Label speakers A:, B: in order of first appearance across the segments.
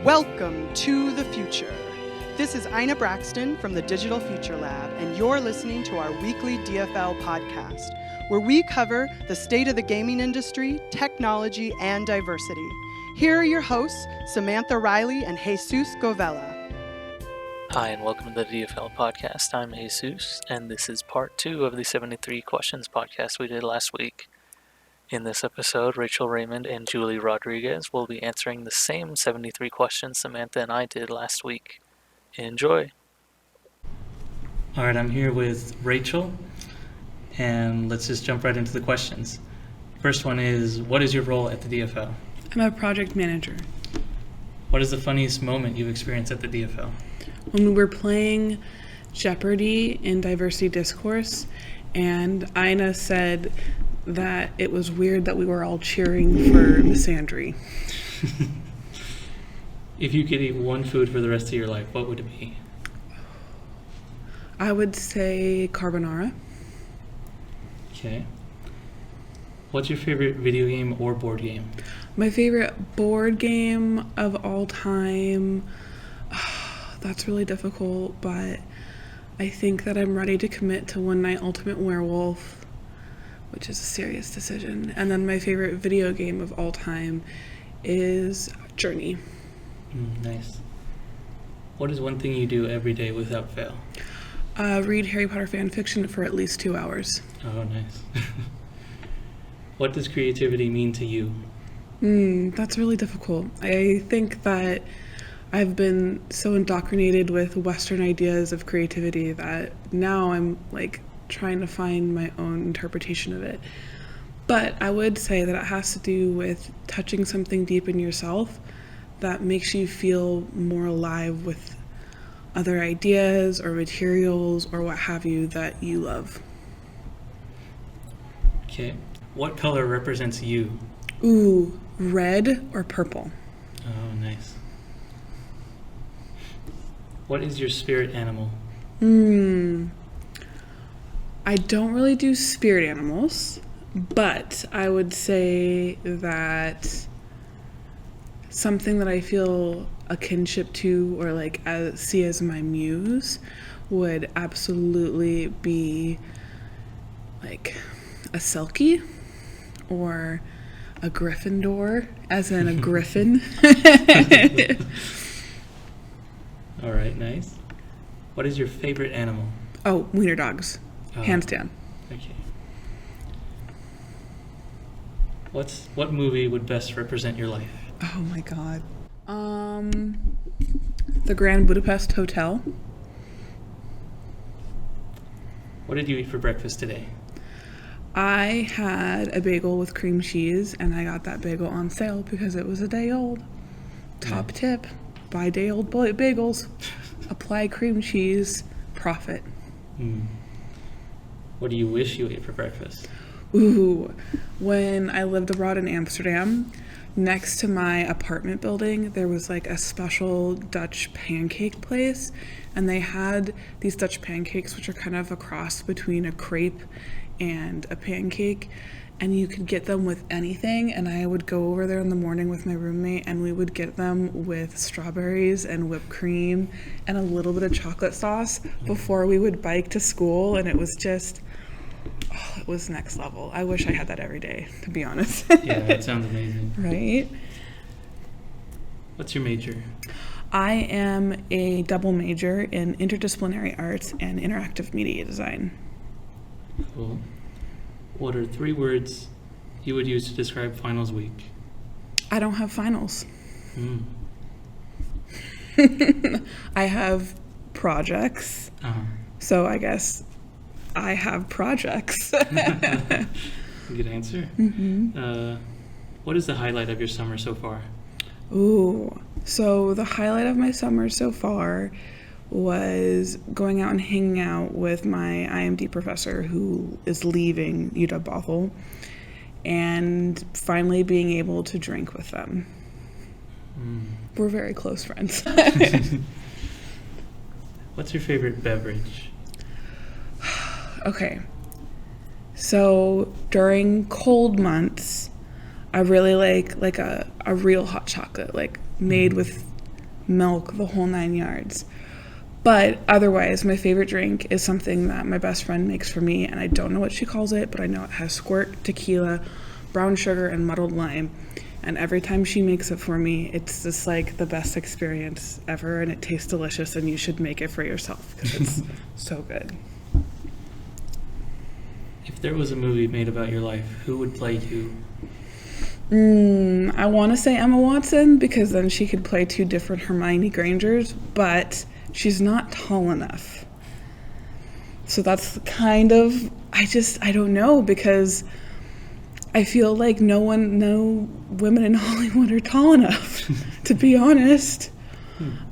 A: Welcome to the future. This is Ina Braxton from the Digital Future Lab, and you're listening to our weekly DFL podcast, where we cover the state of the gaming industry, technology, and diversity. Here are your hosts, Samantha Riley and Jesus Govella.
B: Hi, and welcome to the DFL podcast. I'm Jesus, and this is part 2 of the 73 Questions podcast we did last week. In this episode, Rachel, Raymond, and Jully Rodrigues will be answering the same 73 questions Samantha and I did last week. Enjoy!
C: Alright, I'm here with Rachel, and let's just jump right into the questions. First one is, what is your role at the DFL?
D: I'm a project manager.
C: What is the funniest moment you've experienced at the DFL?
D: When we were playing Jeopardy in Diversity Discourse, and Ina said that it was weird that we were all cheering for Miss Andry.
C: If you could eat one food for the rest of your life, what would it be?
D: I would say carbonara.
C: Okay. What's your favorite video game or board game?
D: My favorite board game of all time, that's really difficult, but I think that I'm ready to commit to One Night Ultimate Werewolf, which is a serious decision. And then my favorite video game of all time is Journey.
C: Nice. What is one thing you do every day without fail?
D: Read Harry Potter fan fiction for at least 2 hours.
C: Oh, nice. What does creativity mean to you?
D: That's really difficult. I think that I've been so indoctrinated with Western ideas of creativity that now I'm trying to find my own interpretation of it. But I would say that it has to do with touching something deep in yourself that makes you feel more alive with other ideas or materials or what have you that you love.
C: Okay. What color represents you?
D: Ooh, red or purple.
C: Oh, nice. What is your spirit animal?
D: I don't really do spirit animals, but I would say that something that I feel a kinship to or see as my muse would absolutely be a Selkie or a Gryffindor, as in a griffin.
C: All right, nice. What is your favorite animal?
D: Oh, wiener dogs. Hands down.
C: Okay. What movie would best represent your life?
D: Oh my god. The Grand Budapest Hotel.
C: What did you eat for breakfast today?
D: I had a bagel with cream cheese, and I got that bagel on sale because it was a day old. Top tip, buy day old bagels. Apply cream cheese, profit.
C: What do you wish you ate for breakfast?
D: Ooh, when I lived abroad in Amsterdam, next to my apartment building, there was a special Dutch pancake place, and they had these Dutch pancakes, which are kind of a cross between a crepe and a pancake, and you could get them with anything. And I would go over there in the morning with my roommate, and we would get them with strawberries and whipped cream and a little bit of chocolate sauce before we would bike to school, and it was just, it was next level. I wish I had that every day, to be honest.
C: Yeah, that sounds amazing.
D: Right?
C: What's your major?
D: I am a double major in interdisciplinary arts and interactive media design.
C: Cool. What are 3 words you would use to describe finals week?
D: I don't have finals. I have projects. So I guess I have projects.
C: Good answer. What is the highlight of your summer so far?
D: Ooh, so the highlight of my summer so far was going out and hanging out with my IMD professor who is leaving UW-Bothell, and finally being able to drink with them. We're very close friends.
C: What's your favorite beverage?
D: Okay, so during cold months, I really like a real hot chocolate, made with milk, the whole 9 yards. But otherwise, my favorite drink is something that my best friend makes for me, and I don't know what she calls it, but I know it has squirt, tequila, brown sugar, and muddled lime. And every time she makes it for me, it's just like the best experience ever, and it tastes delicious, and you should make it for yourself because it's so good.
C: If there was a movie made about your life, who would play you?
D: I want to say Emma Watson because then she could play 2 different Hermione Grangers, but she's not tall enough. So that's kind of, I don't know, because I feel like no women in Hollywood are tall enough, to be honest.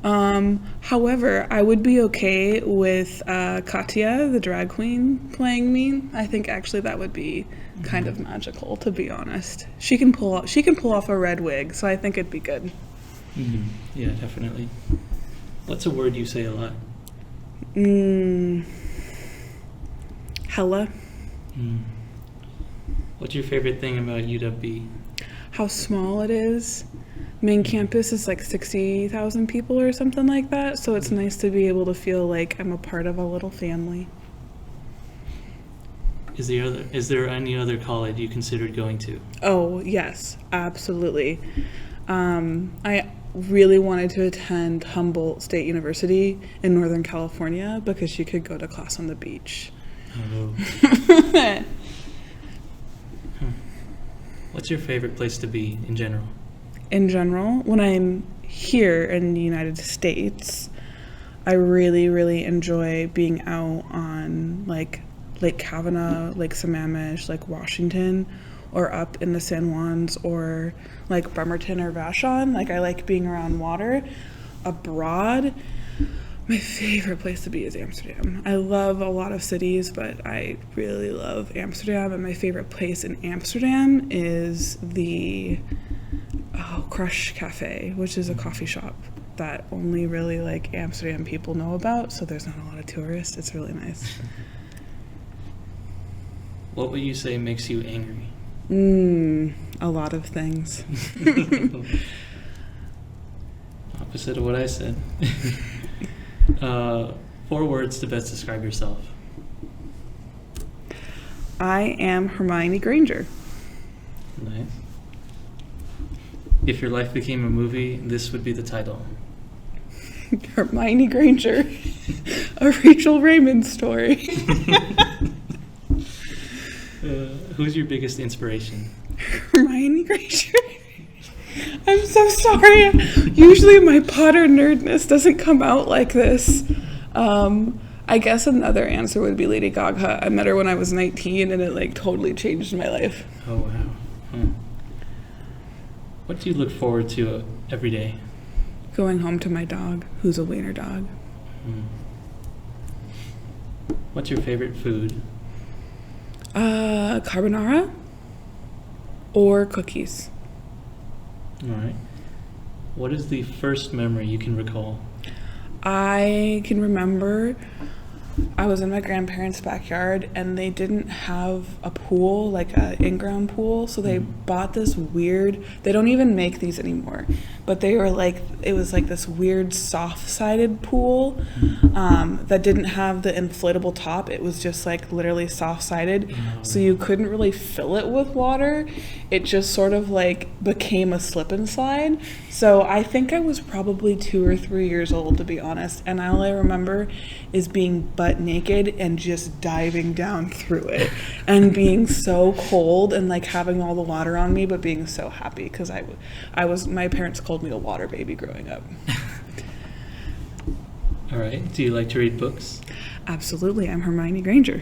D: However, I would be okay with Katya, the drag queen, playing me. I think actually that would be kind of magical, to be honest. She can pull off a red wig, so I think it'd be good.
C: Mm-hmm. Yeah, definitely. What's a word you say a lot?
D: Hella.
C: What's your favorite thing about UW?
D: How small it is. Main campus is like 60,000 people or something like that, so it's nice to be able to feel like I'm a part of a little family.
C: Is there any other college you considered going to?
D: Oh, yes, absolutely. I really wanted to attend Humboldt State University in Northern California because you could go to class on the beach.
C: Oh. What's your favorite place to be in general?
D: In general, when I'm here in the United States, I really, really enjoy being out on like Lake Kavanaugh, Lake Sammamish, Lake Washington, or up in the San Juans, or like Bremerton or Vashon. Like, I like being around water. Abroad, my favorite place to be is Amsterdam. I love a lot of cities, but I really love Amsterdam, and my favorite place in Amsterdam is the Crush Cafe, which is a coffee shop that only really like Amsterdam people know about, so there's not a lot of tourists. It's really nice.
C: What would you say makes you angry?
D: A lot of things.
C: Opposite of what I said. 4 words to best describe yourself.
D: I am Hermione Granger.
C: Nice. If your life became a movie, this would be the title.
D: Hermione Granger, a Rachel Raymond story.
C: Who's your biggest inspiration?
D: Hermione Granger. I'm so sorry. Usually my Potter nerdness doesn't come out like this. I guess another answer would be Lady Gaga. I met her when I was 19 and it like totally changed my life.
C: Oh, wow. What do you look forward to every day?
D: Going home to my dog, who's a wiener dog.
C: What's your favorite food?
D: Carbonara or cookies.
C: All right. What is the first memory you can recall?
D: I can remember I was in my grandparents' backyard and they didn't have a pool, like an in-ground pool, so they bought this weird, they don't even make these anymore, but they were like, it was like this weird soft-sided pool that didn't have the inflatable top. It was just like literally soft-sided, so you couldn't really fill it with water. It just sort of like became a slip and slide. So I think I was probably 2 or 3 years old, to be honest, and all I remember is being butt naked and just diving down through it and being so cold and like having all the water on me, but being so happy because I was my parents called me a water baby growing up.
C: All right. Do you like to read books?
D: Absolutely. I'm Hermione Granger.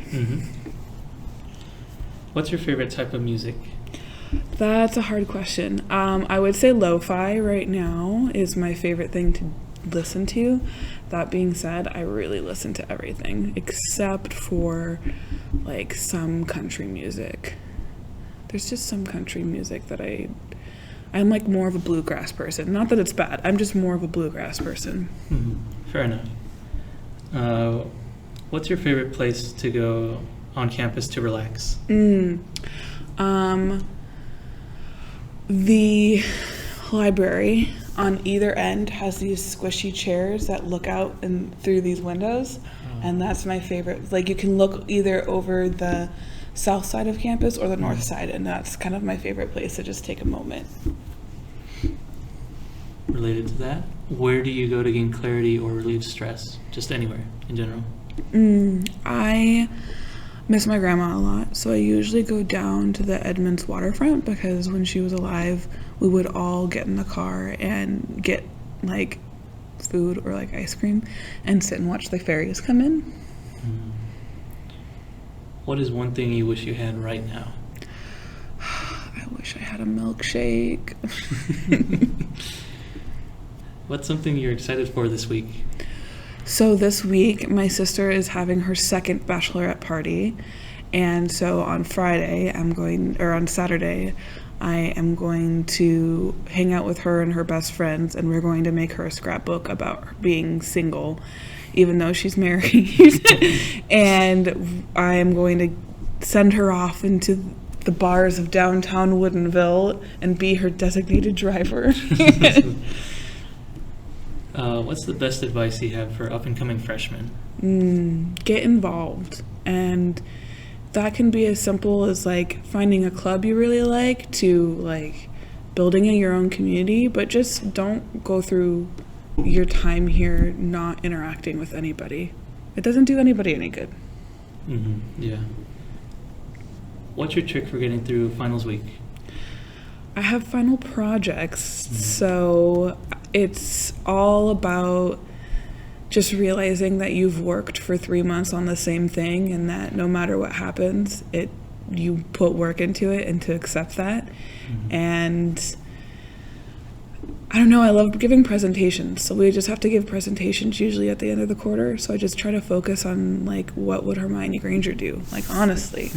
C: What's your favorite type of music?
D: That's a hard question. I would say lo-fi right now is my favorite thing to listen to. That being said, I really listen to everything except for like some country music. There's just some country music that I'm like more of a bluegrass person. Not that it's bad. I'm just more of a bluegrass person.
C: Fair enough. What's your favorite place to go on campus to relax? The library.
D: on either end has these squishy chairs that look out and through these windows, and that's my favorite. Like, you can look either over the south side of campus or the north side, and that's kind of my favorite place to just take a moment.
C: Related to that, where do you go to gain clarity or relieve stress? Just anywhere in general.
D: I miss my grandma a lot, so I usually go down to the Edmonds waterfront, because when she was alive, we would all get in the car and get like food or like ice cream and sit and watch the ferries come in.
C: What is one thing you wish you had right now?
D: I wish I had a milkshake.
C: What's something you're excited for this week?
D: So this week, my sister is having her second bachelorette party, and so on Saturday, I am going to hang out with her and her best friends, and we're going to make her a scrapbook about her being single, even though she's married. And I am going to send her off into the bars of downtown Woodinville and be her designated driver.
C: What's the best advice you have for up-and-coming freshmen?
D: Get involved, and that can be as simple as like finding a club you really like to like building in your own community, but just don't go through your time here not interacting with anybody. It doesn't do anybody any good.
C: Yeah. What's your trick for getting through finals week?
D: I have final projects, so it's all about just realizing that you've worked for 3 months on the same thing, and that no matter what happens, you put work into it, and to accept that. And I don't know, I love giving presentations, so we just have to give presentations usually at the end of the quarter, so I just try to focus on like, what would Hermione Granger do, like, honestly.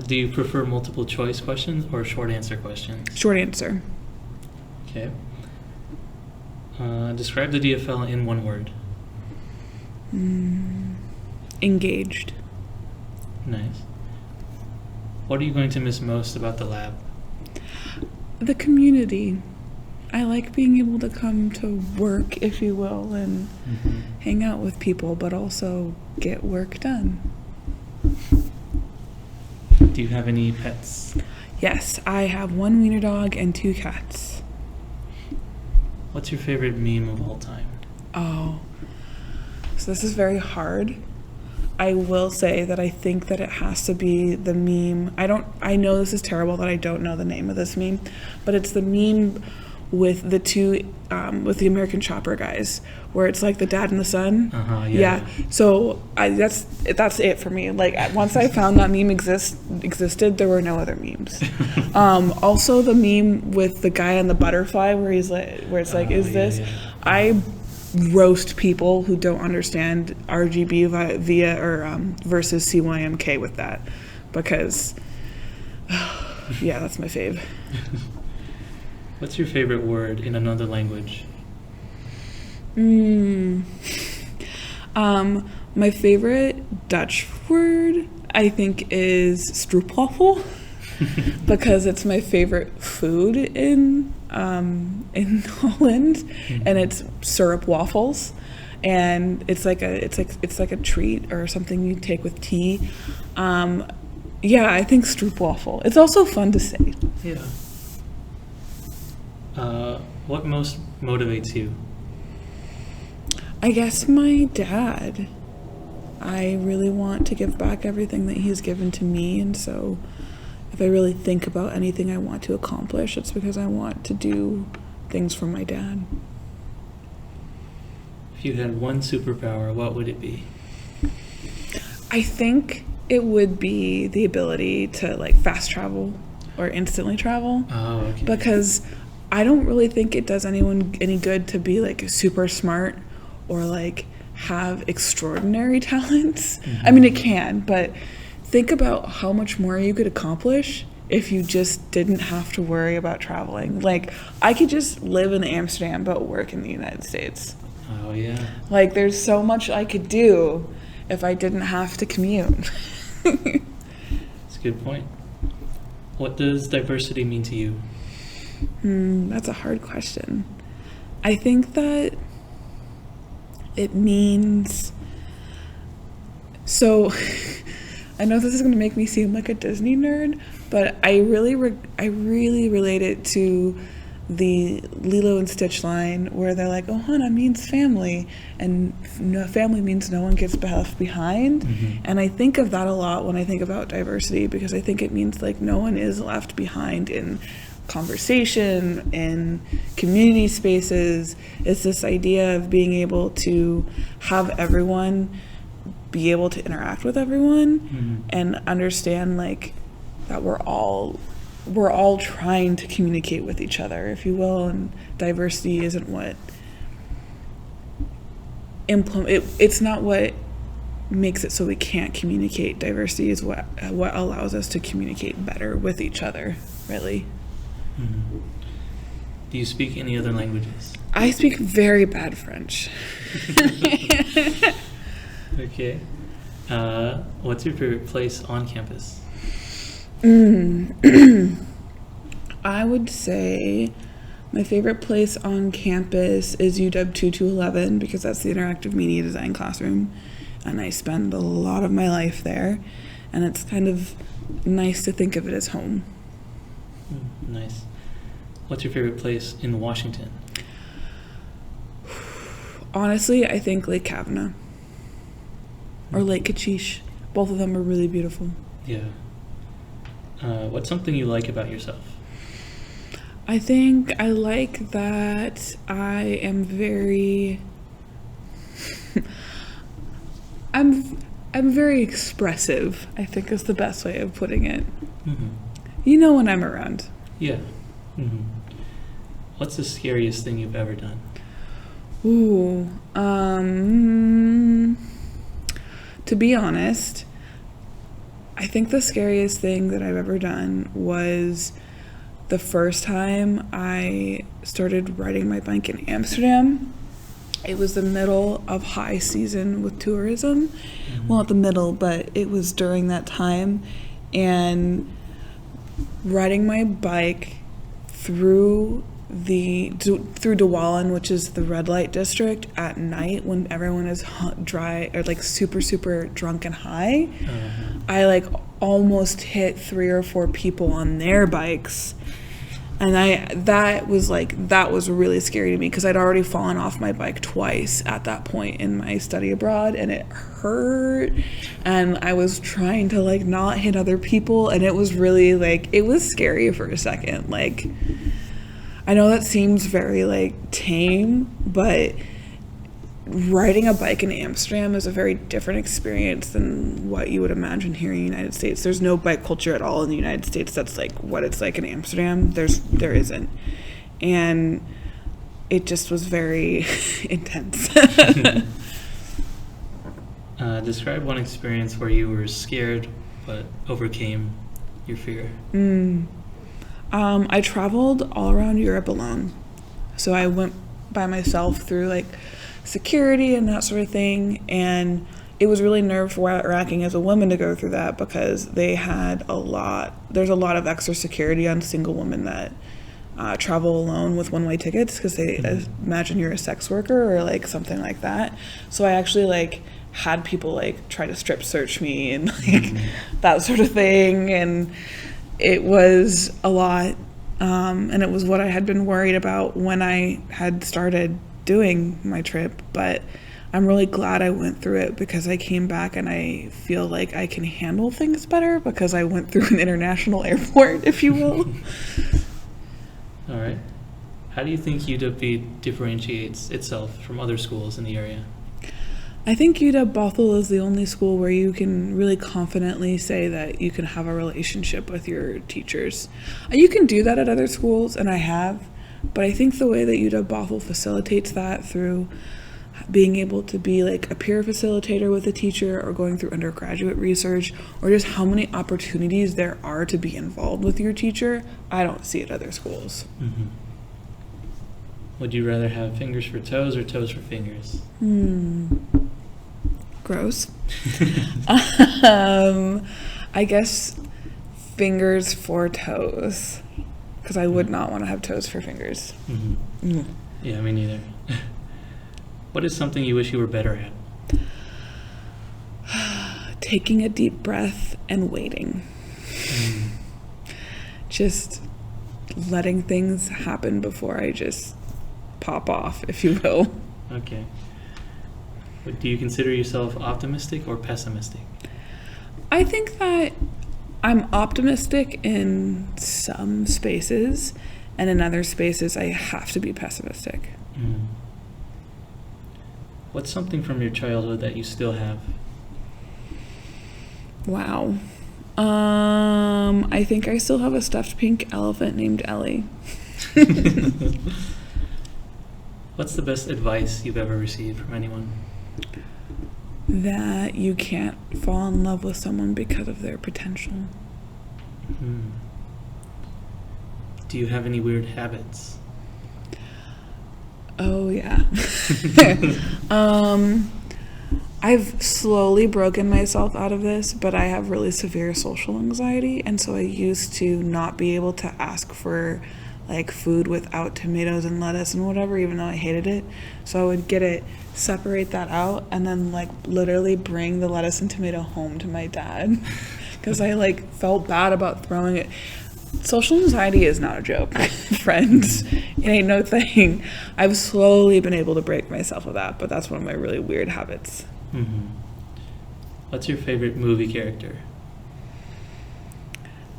C: Do you prefer multiple choice questions or short answer questions?
D: Short answer.
C: Okay. Describe the DFL in one word.
D: Engaged.
C: Nice. What are you going to miss most about the lab?
D: The community. I like being able to come to work, if you will, and hang out with people, but also get work done.
C: Do you have any pets?
D: Yes, I have 1 wiener dog and 2 cats.
C: What's your favorite meme of all time?
D: Oh, so this is very hard. I will say that I think that it has to be the meme. I know this is terrible that I don't know the name of this meme, but it's the meme with the two, with the American Chopper guys, where it's like the dad and the son.
C: Yeah.
D: So that's it for me. Like, once I found that meme existed, there were no other memes. Also the meme with the guy on the butterfly, where it's like, is this? Yeah. I roast people who don't understand RGB versus CYMK with that, because yeah, that's my fave.
C: What's your favorite word in another language?
D: My favorite Dutch word, I think, is stroopwafel, because it's my favorite food in Holland, and it's syrup waffles, and it's like a treat or something you take with tea. Yeah, I think stroopwafel. It's also fun to say.
C: Yeah. What most motivates you?
D: I guess my dad. I really want to give back everything that he's given to me, and so if I really think about anything I want to accomplish, it's because I want to do things for my dad.
C: If you had one superpower, what would it be?
D: I think it would be the ability to like fast travel or instantly travel.
C: Oh, okay.
D: Because I don't really think it does anyone any good to be like super smart or like have extraordinary talents. I mean, it can, but think about how much more you could accomplish if you just didn't have to worry about traveling. Like, I could just live in Amsterdam but work in the United States.
C: Oh, yeah.
D: Like, there's so much I could do if I didn't have to commute.
C: That's a good point. What does diversity mean to you?
D: That's a hard question. I think that it means... So, I know this is going to make me seem like a Disney nerd, but I really relate it to the Lilo and Stitch line where they're like, Ohana means family, and family means no one gets left behind. And I think of that a lot when I think about diversity, because I think it means like no one is left behind in conversation, in community spaces. It's this idea of being able to have everyone be able to interact with everyone and understand like that we're all trying to communicate with each other, if you will, and diversity isn't what it's not what makes it so we can't communicate. Diversity is what allows us to communicate better with each other, really.
C: Do you speak any other languages?
D: I speak very bad French.
C: Okay. What's your favorite place on campus?
D: I would say my favorite place on campus is UW 2211, because that's the interactive media design classroom, and I spend a lot of my life there, and it's kind of nice to think of it as home.
C: Nice. What's your favorite place in Washington?
D: Honestly, I think Lake Kavanaugh or Lake Cachiche. Both of them are really beautiful.
C: Yeah. What's something you like about yourself?
D: I think I like that I am very I'm very expressive, I think is the best way of putting it. You know when I'm around.
C: Yeah. What's the scariest thing you've ever done?
D: Ooh, to be honest, I think the scariest thing that I've ever done was the first time I started riding my bike in Amsterdam. It was the middle of high season with tourism. Well, not the middle, but it was during that time. And riding my bike through De Wallen, which is the red light district, at night when everyone is dry or like super drunk and high, I like almost hit 3 or 4 people on their bikes, and that was really scary to me, because I'd already fallen off my bike twice at that point in my study abroad, and it hurt, and I was trying to like not hit other people, and it was really like, it was scary for a second. Like, I know that seems very like tame, but riding a bike in Amsterdam is a very different experience than what you would imagine here in the United States. There's no bike culture at all in the United States that's like what it's like in Amsterdam. There isn't. And it just was very intense.
C: Describe one experience where you were scared but overcame your fear.
D: I traveled all around Europe alone. So I went by myself through like security and that sort of thing, and it was really nerve-wracking as a woman to go through that, because there's a lot of extra security on single women that travel alone with one-way tickets, because they imagine you're a sex worker or like something like that. So I actually like had people like try to strip search me and like that sort of thing, and it was a lot, and it was what I had been worried about when I had started doing my trip. But I'm really glad I went through it, because I came back and I feel like I can handle things better because I went through an international airport, if you will.
C: All right. How do you think UW differentiates itself from other schools in the area?
D: I think UW Bothell is the only school where you can really confidently say that you can have a relationship with your teachers. You can do that at other schools, and I have, but I think the way that UW Bothell facilitates that through being able to be like a peer facilitator with a teacher, or going through undergraduate research, or just how many opportunities there are to be involved with your teacher, I don't see at other schools.
C: Would you rather have fingers for toes or toes for fingers?
D: Gross. I guess fingers for toes, because I would not want to have toes for fingers.
C: Mm-hmm. Yeah, me neither. What is something you wish you were better at?
D: Taking a deep breath and waiting. Just letting things happen before I just pop off, if you will.
C: Okay. But do you consider yourself optimistic or pessimistic?
D: I think that I'm optimistic in some spaces, and in other spaces I have to be pessimistic.
C: What's something from your childhood that you still have?
D: Wow. I think I still have a stuffed pink elephant named Ellie.
C: What's the best advice you've ever received from anyone?
D: That you can't fall in love with someone because of their potential.
C: Do you have any weird habits?
D: Oh, yeah. I've slowly broken myself out of this, but I have really severe social anxiety, and so I used to not be able to ask for like food without tomatoes and lettuce and whatever, even though I hated it. So I would get it, separate that out, and then like literally bring the lettuce and tomato home to my dad because I like felt bad about throwing it. Social anxiety is not a joke, friends. It ain't no thing. I've slowly been able to break myself of that, but that's one of my really weird habits.
C: What's your favorite movie character?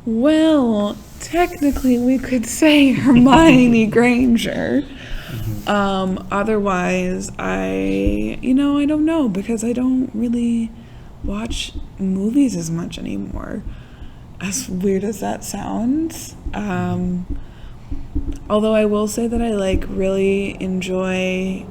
D: Well, technically we could say Hermione Granger. Otherwise, I don't know, because I don't really watch movies as much anymore. As weird as that sounds. Although I will say that I like really enjoy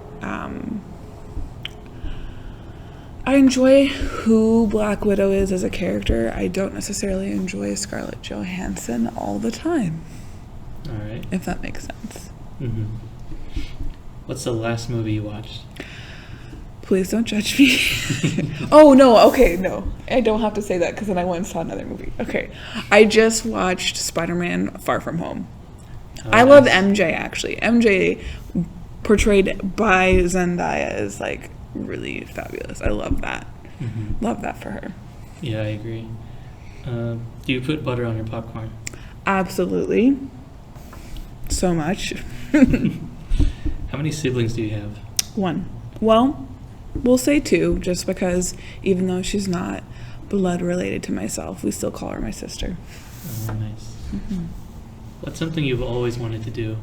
D: I enjoy who Black Widow is as a character. I don't necessarily enjoy Scarlett Johansson all the time.
C: All right.
D: If that makes sense.
C: What's the last movie you watched?
D: Please don't judge me. Oh, no. Okay, no. I don't have to say that because then I went and saw another movie. Okay. I just watched Spider-Man Far From Home. I love MJ, actually. MJ portrayed by Zendaya is like really fabulous. I love that. Love that for her.
C: Yeah, I agree. Do you put butter on your popcorn?
D: Absolutely. So much.
C: How many siblings do you have?
D: One. Well, we'll say two, just because even though she's not blood related to myself, we still call her my sister.
C: Oh, nice. What's something you've always wanted to do?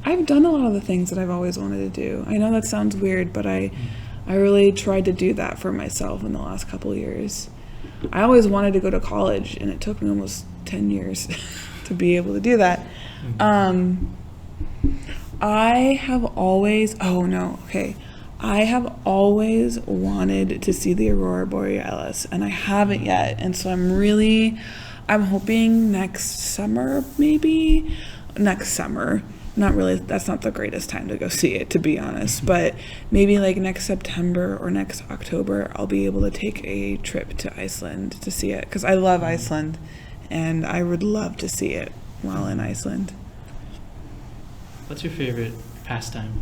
D: I've done a lot of the things that I've always wanted to do. I know that sounds weird, but I really tried to do that for myself in the last couple of years. I always wanted to go to college, and it took me almost 10 years to be able to do that. I have always wanted to see the Aurora Borealis, and I haven't yet, and so I'm hoping next summer, maybe. Next summer. Not really, that's not the greatest time to go see it, to be honest, but maybe like next September or next October, I'll be able to take a trip to Iceland to see it, because I love Iceland, and I would love to see it while in Iceland.
C: What's your favorite pastime?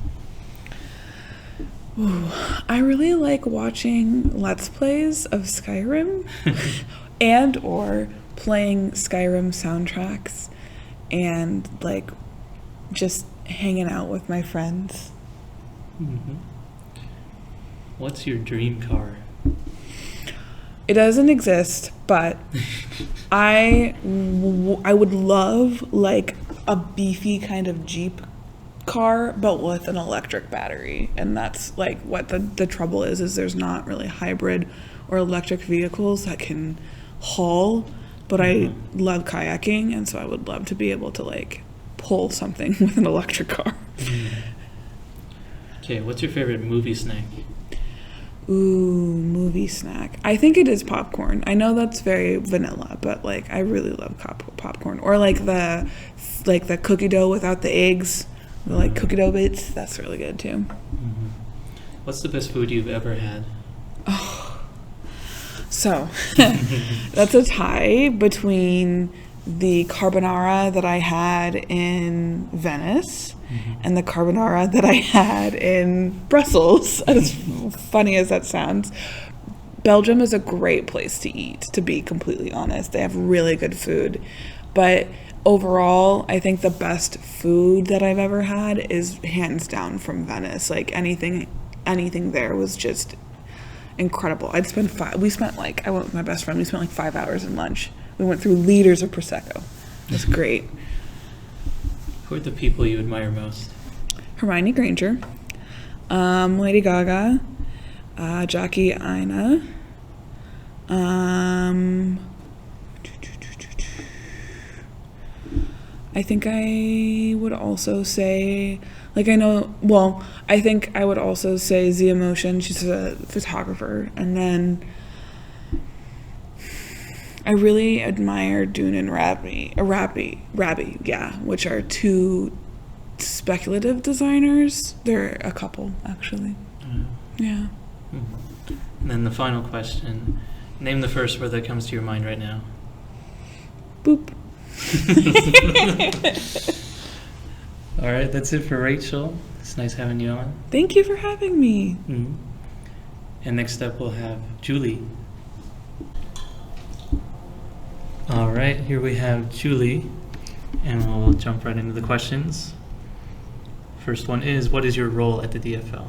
D: I really like watching Let's Plays of Skyrim and or playing Skyrim soundtracks and like just hanging out with my friends.
C: What's your dream car?
D: It doesn't exist, but I would love like a beefy kind of Jeep car, but with an electric battery. And that's like what the trouble is there's not really hybrid or electric vehicles that can haul, but I love kayaking, and so I would love to be able to like pull something with an electric car.
C: Okay, what's your favorite movie snack?
D: Movie snack. I think it is popcorn. I know that's very vanilla, but like I really love popcorn. Or like the cookie dough without the eggs, the like cookie dough bits. That's really good too.
C: What's the best food you've ever had?
D: So that's a tie between the carbonara that I had in Venice and the carbonara that I had in Brussels, as funny as that sounds. Belgium is a great place to eat, to be completely honest. They have really good food. But overall, I think the best food that I've ever had is hands down from Venice. Like anything there was just incredible. I went with my best friend, we spent like 5 hours in lunch. We went through liters of Prosecco. It was great.
C: Who are the people you admire most?
D: Hermione Granger, Lady Gaga, Jackie Aina, I think I would also say, I think I would also say Zia Motion. She's a photographer. And then I really admire Dune and Rabi, which are two speculative designers. They're a couple, actually. Yeah.
C: And then the final question. Name the first word that comes to your mind right now.
D: Boop.
C: All right, that's it for Rachel. It's nice having you on.
D: Thank you for having me.
C: Mm-hmm. And next up we'll have Jully. All right, here we have Jully, and we'll jump right into the questions. First one is, what is your role at the DFL?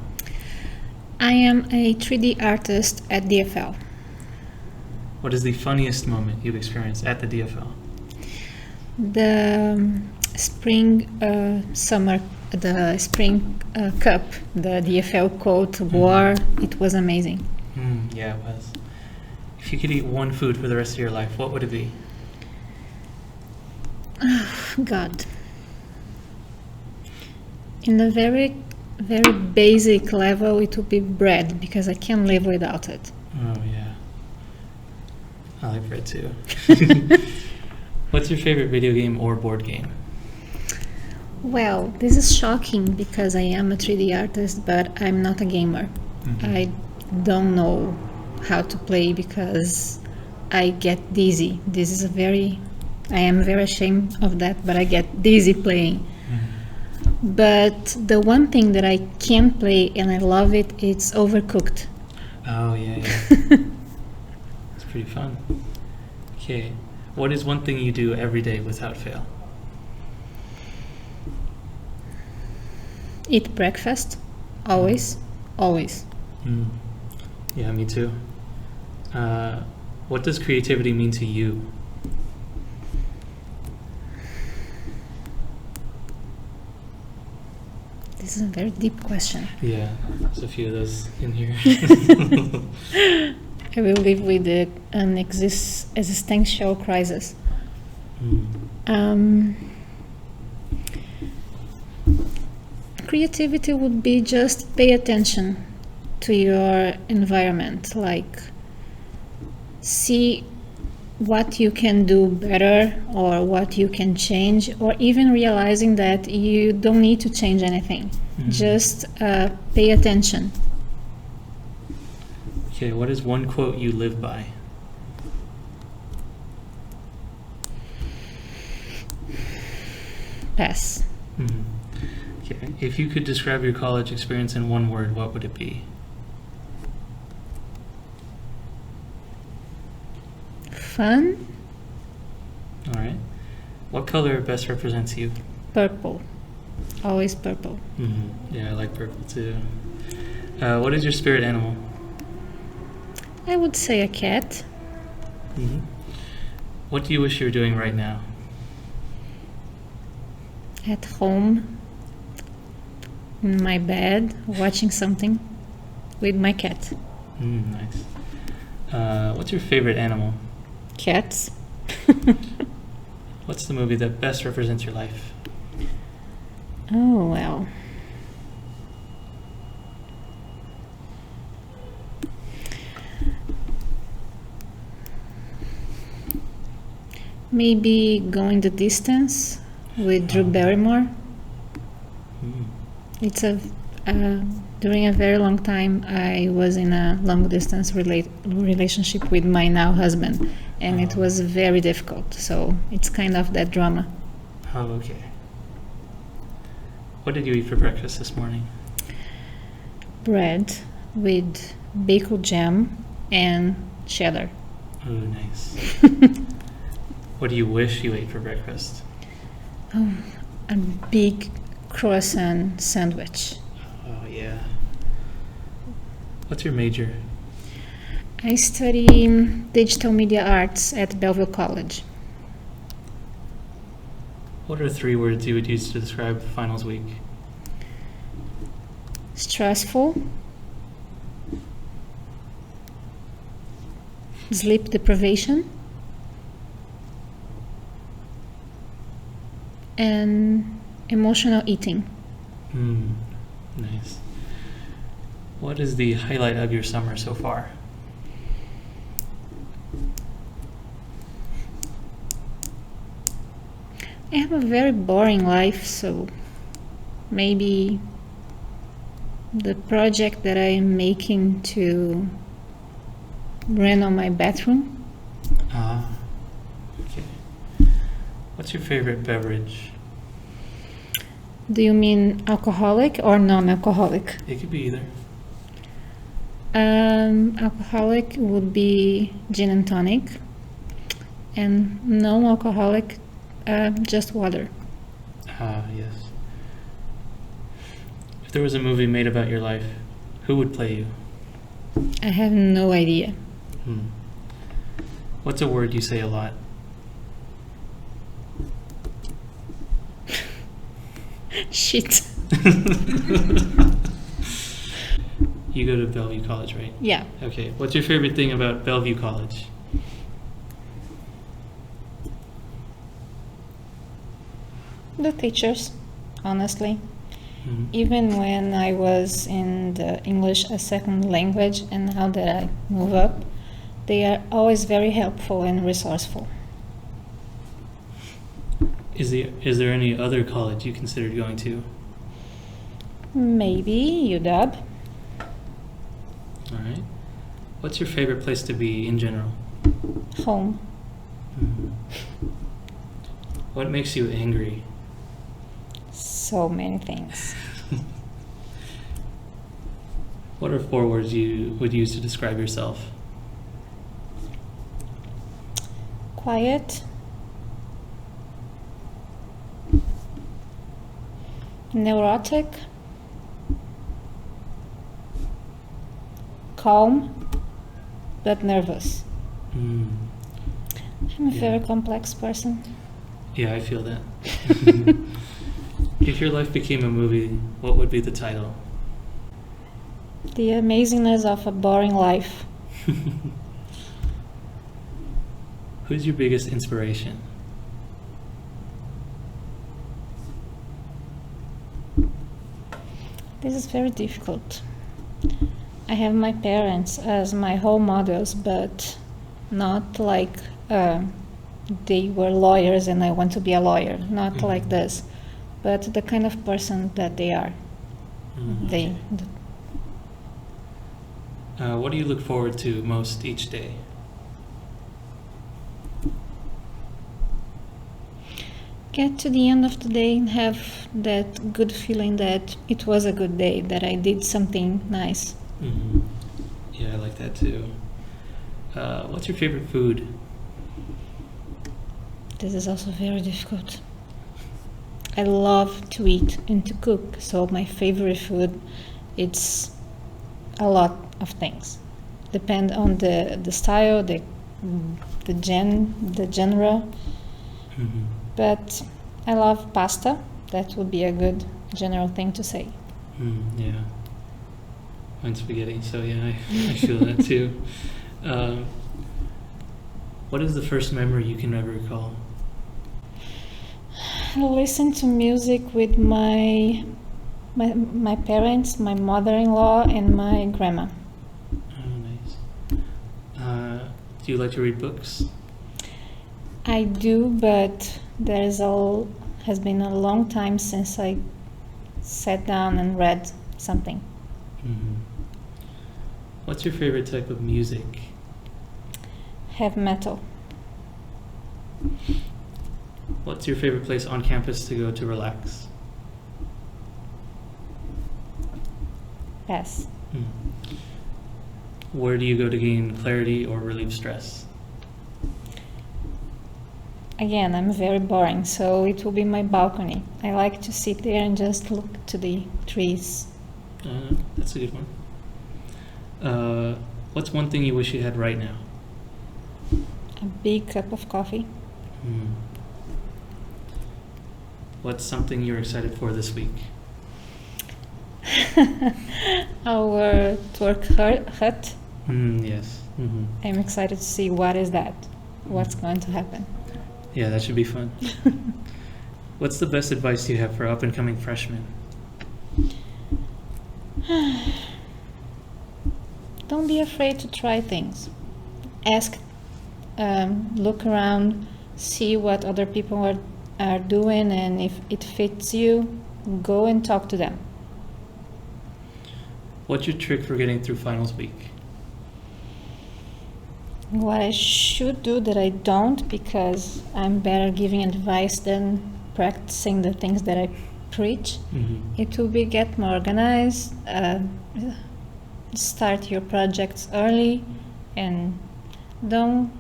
E: I am a 3D artist at DFL.
C: What is the funniest moment you've experienced at the DFL?
E: The spring cup, the DFL coat wore, it was amazing.
C: Yeah, it was. If you could eat one food for the rest of your life, what would it be?
E: God. In a very, very basic level, it would be bread, because I can't live without it.
C: Oh, yeah. I like bread too. What's your favorite video game or board game?
E: Well, this is shocking because I am a 3D artist, but I'm not a gamer. I don't know how to play because I get dizzy. I am very ashamed of that, but I get dizzy playing. But the one thing that I can play and I love it, it's Overcooked.
C: Oh, yeah. It's pretty fun. Okay. What is one thing you do every day without fail?
E: Eat breakfast. Always. Always.
C: Yeah, me too. What does creativity mean to you?
E: This is a very deep question.
C: Yeah, there's a few of those in here.
E: I will live with an existential crisis. Creativity would be just pay attention to your environment, like see what you can do better or what you can change, or even realizing that you don't need to change anything. Just pay attention.
C: Okay, what is one quote you live by?
E: Pass.
C: Okay, if you could describe your college experience in one word, what would it be?
E: Fun.
C: All right. What color best represents you?
E: Purple. Always purple.
C: Yeah, I like purple too. What is your spirit animal?
E: I would say a cat.
C: What do you wish you were doing right now?
E: At home, in my bed, watching something with my cat.
C: Nice. What's your favorite animal?
E: Cats.
C: What's the movie that best represents your life?
E: Oh, well. Maybe Going the Distance with Drew Barrymore. During a very long time, I was in a long-distance relationship with my now husband, and it was very difficult. So it's kind of that drama.
C: Oh, okay. What did you eat for breakfast this morning?
E: Bread with bacon jam and cheddar.
C: Oh, nice. What do you wish you ate for breakfast?
E: A big croissant sandwich.
C: Oh, yeah. What's your major?
E: I study digital media arts at Belleville College.
C: What are 3 words you would use to describe finals week?
E: Stressful, sleep deprivation, and emotional eating.
C: Nice. What is the highlight of your summer so far?
E: I have a very boring life, so maybe the project that I am making to reno my bathroom.
C: Okay. What's your favorite beverage?
E: Do you mean alcoholic or non-alcoholic?
C: It could be either.
E: Alcoholic would be gin and tonic, and non-alcoholic, just water.
C: Yes. If there was a movie made about your life, who would play you?
E: I have no idea.
C: What's a word you say a lot?
E: Shit.
C: You go to Bellevue College, right?
E: Yeah.
C: Okay. What's your favorite thing about Bellevue College?
E: The teachers, honestly. Even when I was in the English as second language and now that I move up, they are always very helpful and resourceful.
C: Is there any other college you considered going to?
E: Maybe UW.
C: All right. What's your favorite place to be in general?
E: Home.
C: What makes you angry?
E: So many things.
C: What are 4 words you would use to describe yourself?
E: Quiet. Neurotic. Calm, but nervous. I'm a very complex person.
C: Yeah, I feel that. If your life became a movie, what would be the title?
E: The amazingness of a boring life.
C: Who's your biggest inspiration?
E: This is very difficult. I have my parents as my role models, but not like they were lawyers and I want to be a lawyer. Not like this, but the kind of person that they are.
C: What do you look forward to most each day?
E: Get to the end of the day and have that good feeling that it was a good day, that I did something nice.
C: Yeah, I like that too. What's your favorite food?
E: This is also very difficult. I love to eat and to cook, so my favorite food, it's a lot of things. Depend on the style, the genre. But I love pasta. That would be a good general thing to say.
C: Yeah. Mine's spaghetti, so yeah, I feel that too. What is the first memory you can ever recall?
E: I listen to music with my parents, my mother-in-law, and my grandma.
C: Oh, nice. Do you like to read books?
E: I do, but has been a long time since I sat down and read something.
C: Mm-hmm. What's your favorite type of music?
E: Heavy metal.
C: What's your favorite place on campus to go to relax?
E: Pass.
C: Where do you go to gain clarity or relieve stress?
E: Again, I'm very boring, so it will be my balcony. I like to sit there and just look to the trees.
C: That's a good one. What's one thing you wish you had right now?
E: A big cup of coffee.
C: What's something you're excited for this week?
E: Our twerk hut.
C: Yes. Mm-hmm.
E: I'm excited to see what is that. What's going to happen.
C: Yeah, that should be fun. What's the best advice you have for up-and-coming freshmen?
E: Don't be afraid to try things. Ask, look around, see what other people are doing, and if it fits you, go and talk to them.
C: What's your trick for getting through finals week?
E: What I should do that I don't, because I'm better giving advice than practicing the things that I preach, it will be get more organized, start your projects early, and don't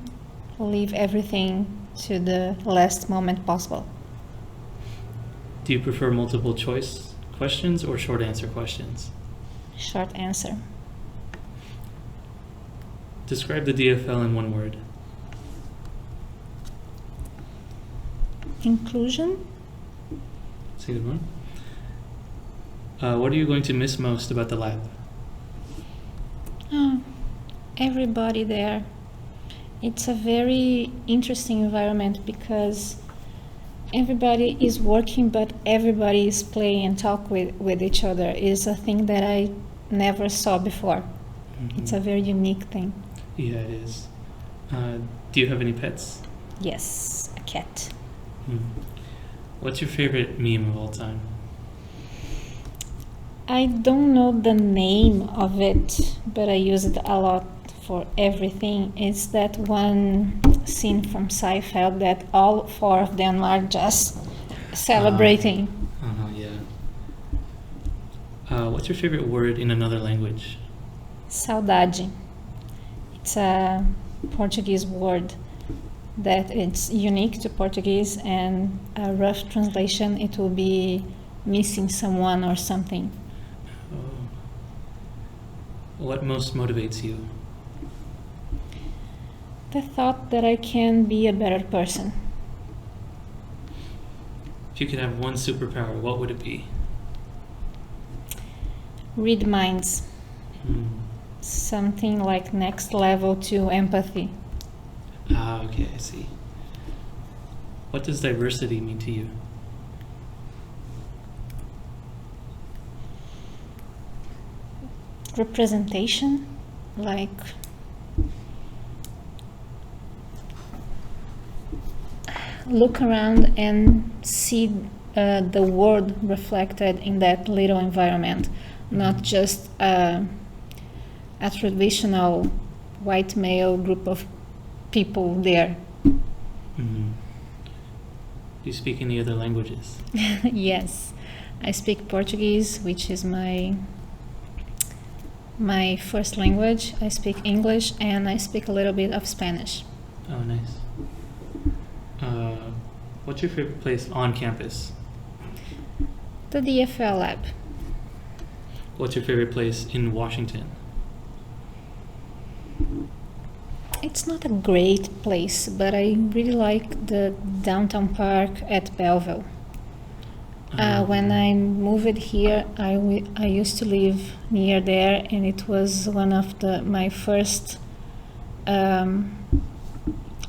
E: leave everything to the last moment possible.
C: Do you prefer multiple choice questions or short answer questions?
E: Short answer.
C: Describe the DFL in one word.
E: Inclusion.
C: That's a good one. What are you going to miss most about the lab?
E: Oh, everybody there. It's a very interesting environment because everybody is working, but everybody is playing and talk with each other. It's a thing that I never saw before. It's a very unique thing.
C: Yeah, it is. Do you have any pets?
E: Yes, a cat.
C: What's your favorite meme of all time?
E: I don't know the name of it, but I use it a lot for everything. It's that one scene from Seinfeld that all four of them are just celebrating.
C: What's your favorite word in another language?
E: Saudade. It's a Portuguese word that it's unique to Portuguese, and a rough translation it will be missing someone or something.
C: What most motivates you?
E: The thought that I can be a better person.
C: If you could have one superpower, what would it be?
E: Read minds. Something like next level to empathy.
C: Okay, I see. What does diversity mean to you?
E: Representation, like look around and see the world reflected in that little environment, not just a traditional white male group of people there.
C: Do you speak any other languages?
E: Yes, I speak Portuguese, which is my first language. I speak English, and I speak a little bit of Spanish.
C: Oh, nice. What's your favorite place on campus?
E: The DFL lab.
C: What's your favorite place in Washington?
E: It's not a great place, but I really like the downtown park at Belleville. When I moved here, I used to live near there, and it was one of my first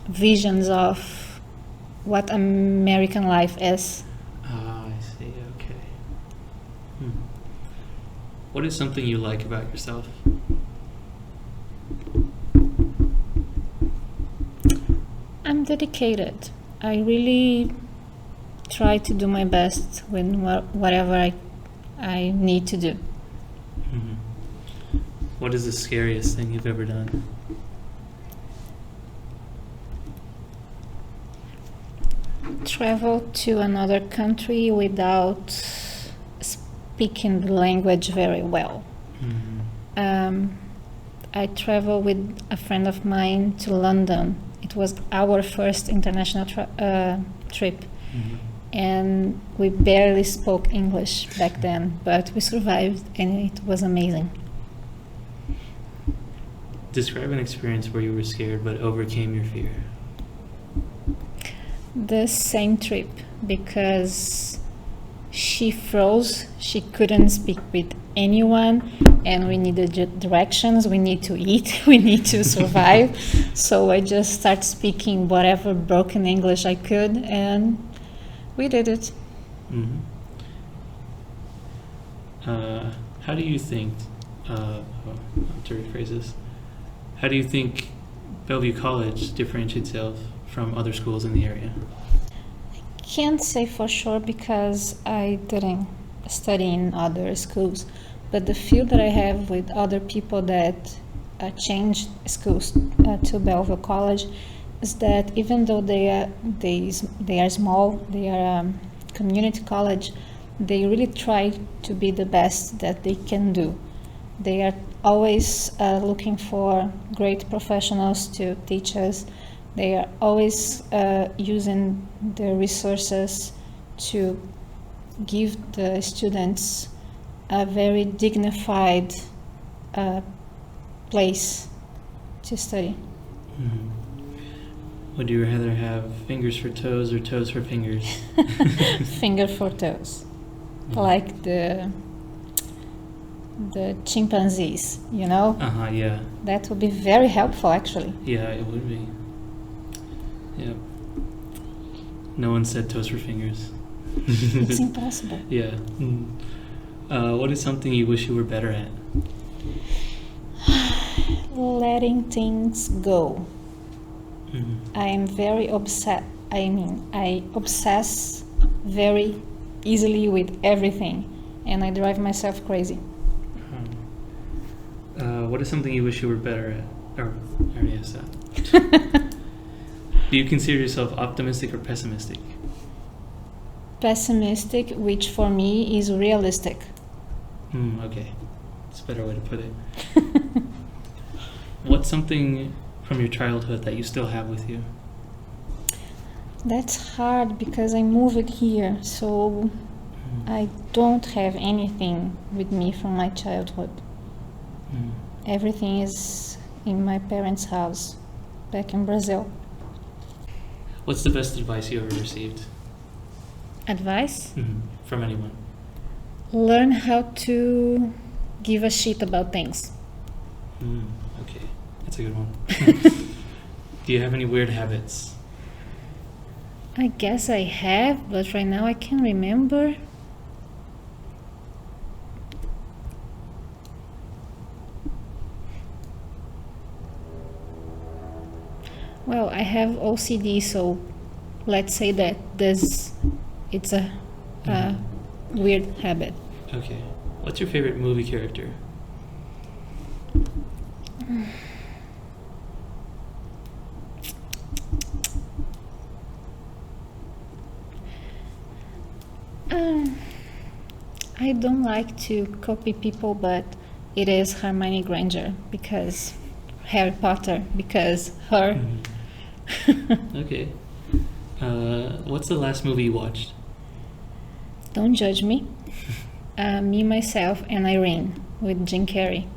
E: visions of what American life is.
C: I see, okay. What is something you like about yourself?
E: I'm dedicated. I really try to do my best with whatever I need to do.
C: Mhm. What is the scariest thing you've ever done?
E: Travel to another country without speaking the language very well.
C: Mhm.
E: I traveled with a friend of mine to London. It was our first international trip,
C: Mhm.
E: and we barely spoke English back then, but we survived, and it was amazing.
C: Describe an experience where you were scared but overcame your fear.
E: The same trip, because she froze, she couldn't speak with anyone, and we needed directions, we need to eat, we need to survive. So I just started speaking whatever broken English I could, and we did it.
C: Mhm. How do you think, to rephrase this, how do you think Bellevue College differentiates itself from other schools in the area?
E: Can't say for sure because I didn't study in other schools, but the feel that I have with other people that changed schools to Bellevue College is that even though they are small, they are community college, they really try to be the best that they can do. They are always looking for great professionals to teach us. They are always using their resources to give the students a very dignified place to study.
C: Mhm. Would you rather have fingers for toes or toes for fingers?
E: Finger for toes, like the chimpanzees, you know?
C: Yeah.
E: That would be very helpful, actually.
C: Yeah, it would be. Yeah. No one said toes for fingers.
E: It's impossible.
C: Yeah. What is something you wish you were better at?
E: Letting things go.
C: Mhm.
E: I am very upset. I obsess very easily with everything, and I drive myself crazy.
C: What is something you wish you were better at? Or, I already asked that. Do you consider yourself optimistic or pessimistic?
E: Pessimistic, which for me is realistic.
C: Okay. That's a better way to put it. What's something from your childhood that you still have with you?
E: That's hard because I moved here, so I don't have anything with me from my childhood.
C: Mm.
E: Everything is in my parents' house back in Brazil.
C: What's the best advice you ever received?
E: Advice?
C: From anyone?
E: Learn how to give a shit about things.
C: Okay, that's a good one. Do you have any weird habits?
E: I guess I have, but right now I can't remember. Well, I have OCD, so let's say that it's a weird habit.
C: Okay. What's your favorite movie character?
E: I don't like to copy people, but it is Hermione Granger because Harry Potter, because her.
C: Okay. What's the last movie you watched?
E: Don't judge me. Me, Myself, and Irene with Jim Carrey.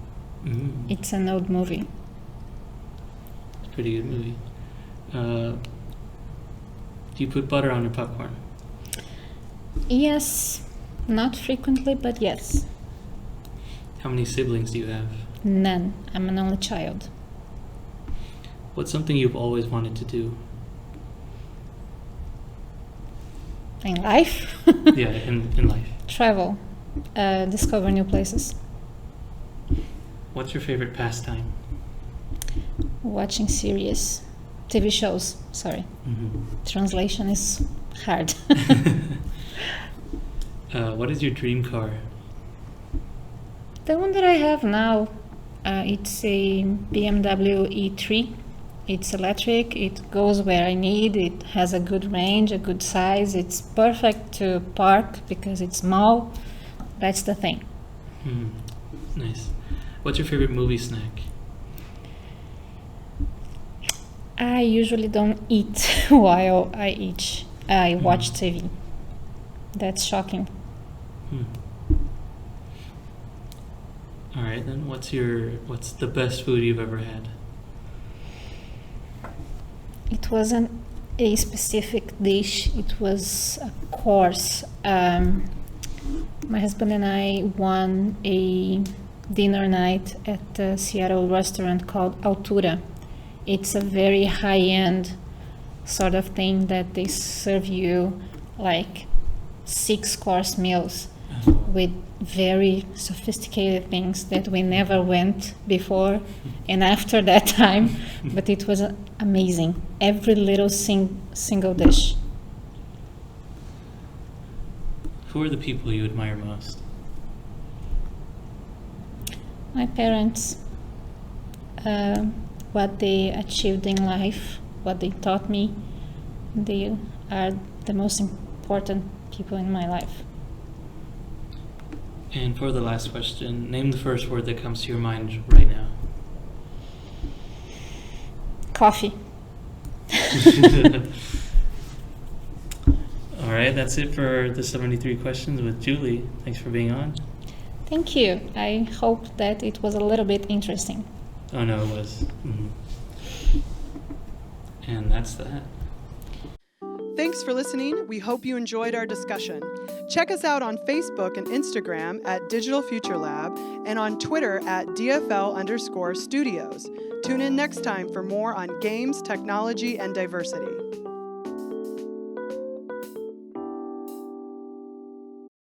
E: It's an old movie.
C: It's a pretty good movie. Do you put butter on your popcorn?
E: Yes, not frequently, but yes.
C: How many siblings do you have?
E: None. I'm an only child.
C: What's something you've always wanted to do?
E: In life?
C: Yeah, in life.
E: Travel. Discover new places.
C: What's your favorite pastime?
E: Watching series. TV shows, sorry. Translation is hard.
C: What is your dream car?
E: The one that I have now, it's a BMW E3. It's electric, it goes where I need, it has a good range, a good size, it's perfect to park because it's small. That's the thing.
C: Nice. What's your favorite movie snack?
E: I usually don't eat while I watch TV. That's shocking.
C: All right, then what's the best food you've ever had?
E: It wasn't a specific dish, it was a course. My husband and I won a dinner night at a Seattle restaurant called Altura. It's a very high-end sort of thing that they serve you like 6-course meals with very sophisticated things that we never went before and after that time, but it was amazing. Every little single dish.
C: Who are the people you admire most?
E: My parents, what they achieved in life, what they taught me, they are the most important people in my life.
C: And for the last question, name the first word that comes to your mind right now.
E: Coffee.
C: All right, that's it for the 73 questions with Jully. Thanks for being on.
E: Thank you. I hope that it was a little bit interesting.
C: Oh, no, it was. And that's that.
A: Thanks for listening. We hope you enjoyed our discussion. Check us out on Facebook and Instagram at Digital Future Lab and on Twitter at DFL_studios. Tune in next time for more on games, technology, and diversity.